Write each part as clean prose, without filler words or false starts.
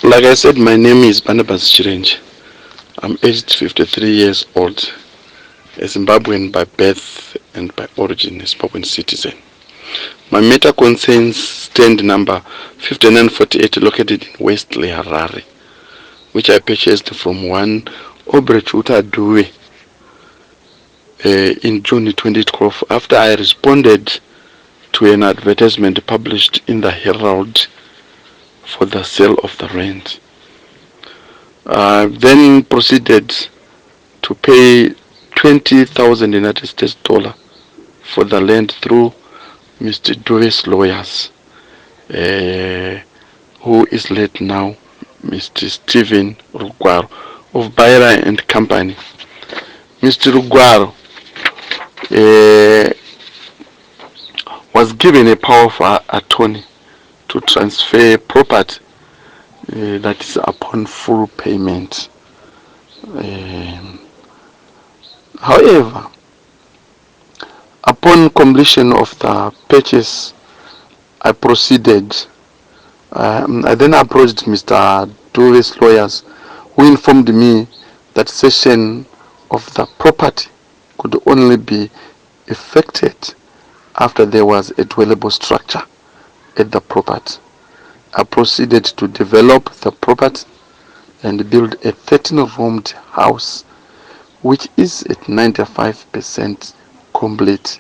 Like I said, my name is Barnabas Chirenji. I'm aged 53 years old, a Zimbabwean by birth and by origin, a Zimbabwean citizen. My matter concerns stand number 5948 located in Westley, Harare, which I purchased from one Obrechuta Due in June 2012 after I responded to an advertisement published in the Herald for the sale of the land. I then proceeded to pay 20,000 United States dollar for the land through Mr. Duve's lawyers, who is late now, Mr. Stephen Rugwaro of Baira and Company. Mr. Rugwaro was given a power of attorney to transfer property that is upon full payment. However, upon completion of the purchase, I proceeded. I then approached Mr. Duve's lawyers, who informed me that cession of the property could only be effected after there was a dwellable structure at the property. I proceeded to develop the property and build a 13-roomed house, which is at 95% complete,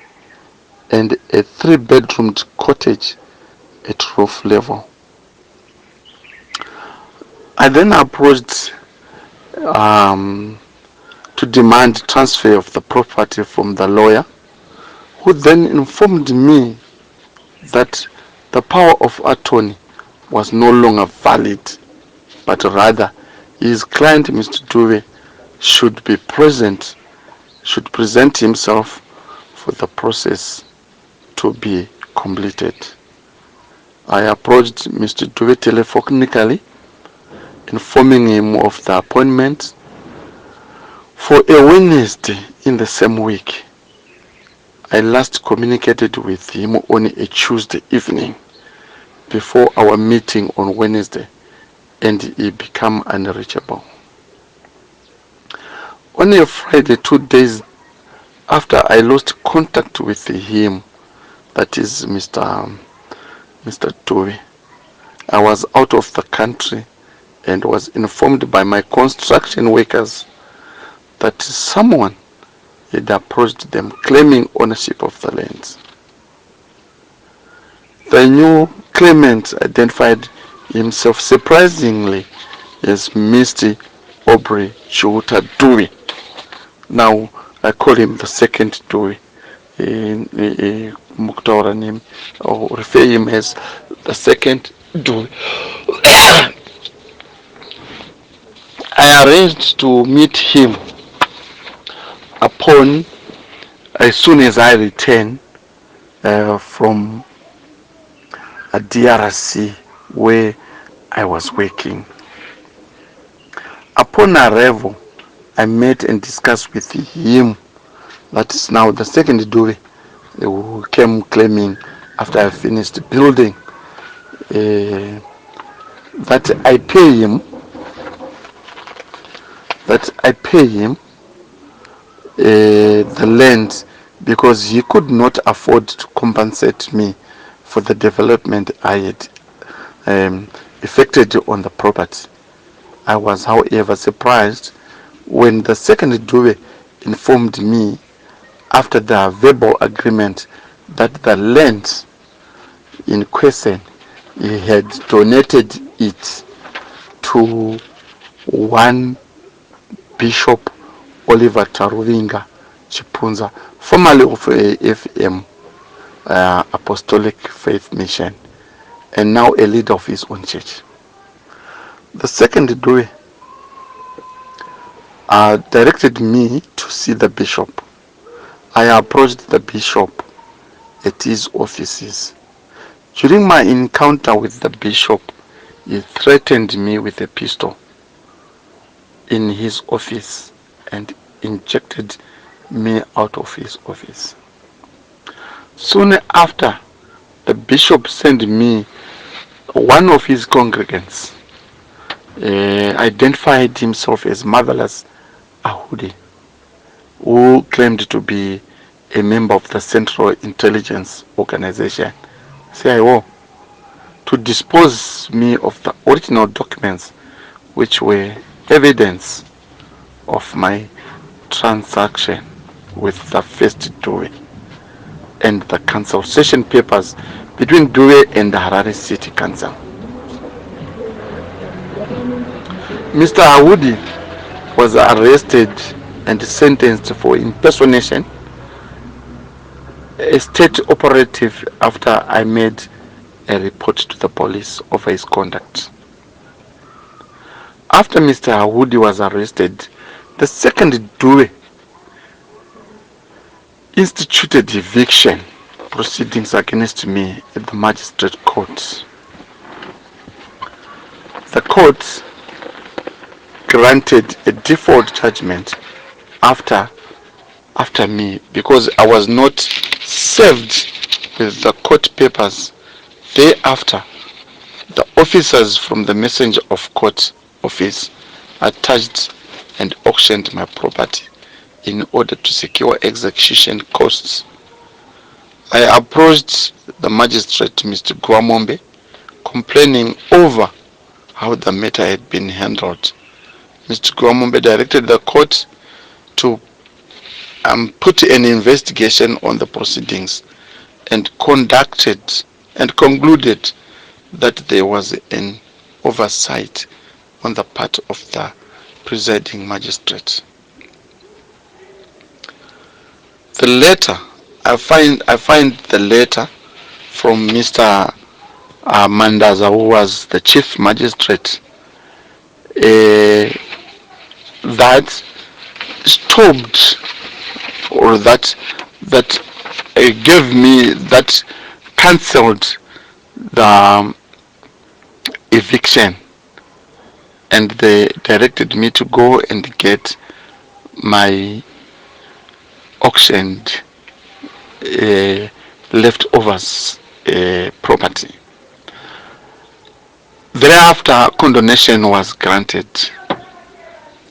and a 3-bedroomed cottage at roof level. I then approached to demand transfer of the property from the lawyer, who then informed me that the power of attorney was no longer valid, but rather his client, Mr. Duve, should present himself for the process to be completed. I approached Mr. Duve telephonically, informing him of the appointment for a Wednesday in the same week. I last communicated with him on a Tuesday evening before our meeting on Wednesday, and he became unreachable. On a Friday, 2 days after I lost contact with him, that is Mr. Duve, I was out of the country and was informed by my construction workers that someone had approached them claiming ownership of the lands. The new claimant identified himself surprisingly as Mr. Aubrey Chuta Dewey. Now I call him the second Dewey. Muktaura name, or refer him as the second Dewey. I arranged to meet him as soon as I return from a DRC where I was working. Upon arrival, I met and discussed with him, that is now the second Dewey, who came claiming after I finished building that I pay him the land because he could not afford to compensate me for the development I had effected on the property. I was, however, surprised when the second Dewey informed me after the verbal agreement that the land in question, he had donated it to one Bishop Oliver Taruvinga Chipunza, formerly of FM, Apostolic Faith Mission, and now a leader of his own church. The second Dewey directed me to see the bishop. I approached the bishop at his offices. During my encounter with the bishop, he threatened me with a pistol in his office and ejected me out of his office. Soon after, the bishop sent me one of his congregants identified himself as Marvelous Ahudi, who claimed to be a member of the Central Intelligence Organization, CIO, to dispose me of the original documents which were evidence of my transaction with the first Dewey and the consultation papers between Dewey and the Harare City Council. Mr. Ahudi was arrested and sentenced for impersonation, a state operative, after I made a report to the police of his conduct. After Mr. Ahudi was arrested, the second Dewey instituted eviction proceedings against me at the magistrate court. The court granted a default judgment after me because I was not served with the court papers. Thereafter, the officers from the messenger of court office attached and auctioned my property in order to secure execution costs. I approached the magistrate, Mr. Guamombe, complaining over how the matter had been handled. Mr. Guamombe directed the court to put an investigation on the proceedings and concluded that there was an oversight on the part of the presiding magistrate. The letter, I find the letter from Mr. Mandaza, who was the chief magistrate, that stopped, or that gave me, that cancelled the eviction, and they directed me to go and get my auctioned leftovers property. Thereafter, condonation was granted.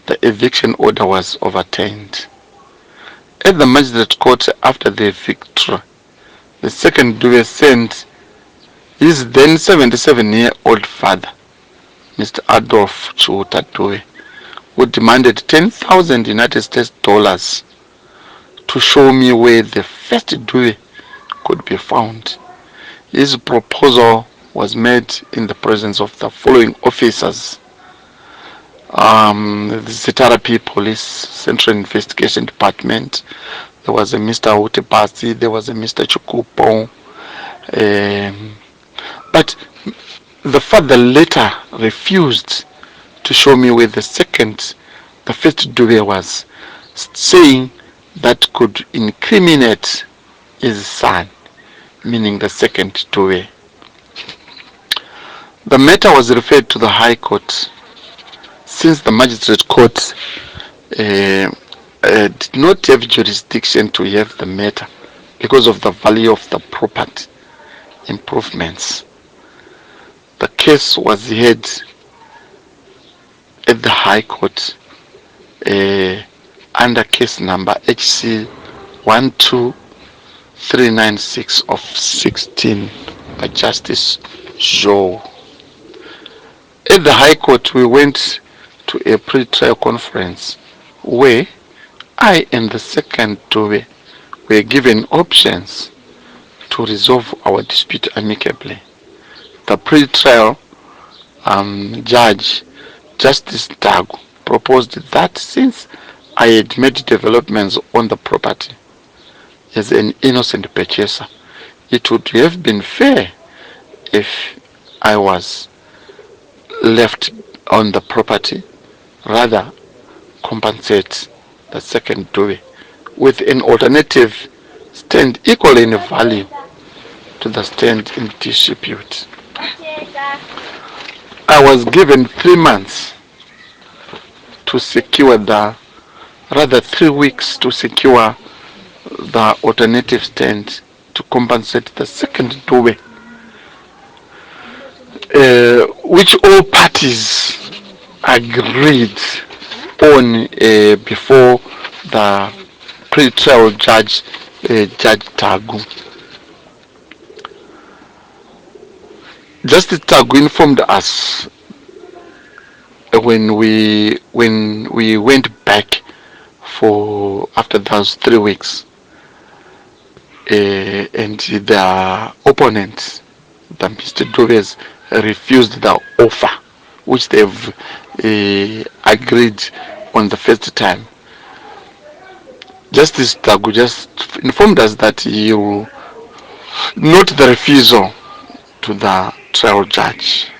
The eviction order was overturned. At the magistrate court, after the victory, the second Dewey sent his then 77-year-old father, Mr. Adolf Chuta Dewey, who demanded 10,000 United States dollars to show me where the first Dewey could be found. His proposal was made in the presence of the following officers: the Zitarapi Police Central Investigation Department. There was a Mr. Utepasi, there was a Mr. Chukupo. But the father later refused to show me where the first Dewey was, saying that could incriminate his son, meaning the second Dewey. The matter was referred to the High Court, since the magistrate court did not have jurisdiction to have the matter because of the value of the property improvements. The case was heard at the High Court under case number HC 12396 of 16 by Justice Zhou. At the High Court, we went to a pre-trial conference where I and the second Dewey were given options to resolve our dispute amicably. The pre-trial judge, Justice Dagu, proposed that since I had made developments on the property as an innocent purchaser, it would have been fair if I was left on the property, rather compensate the second Dewey with an alternative stand equal in value to the stand in dispute. I was given 3 months to secure 3 weeks to secure the alternative stand to compensate the second Dewey, which all parties agreed on before the pre-trial judge, Judge Tagu. Justice Tagu informed us when we went back for after those 3 weeks, and the opponents, the Mr. Doves, refused the offer which they've agreed on the first time. Justice Tagu just informed us that he will note the refusal to the trial judge.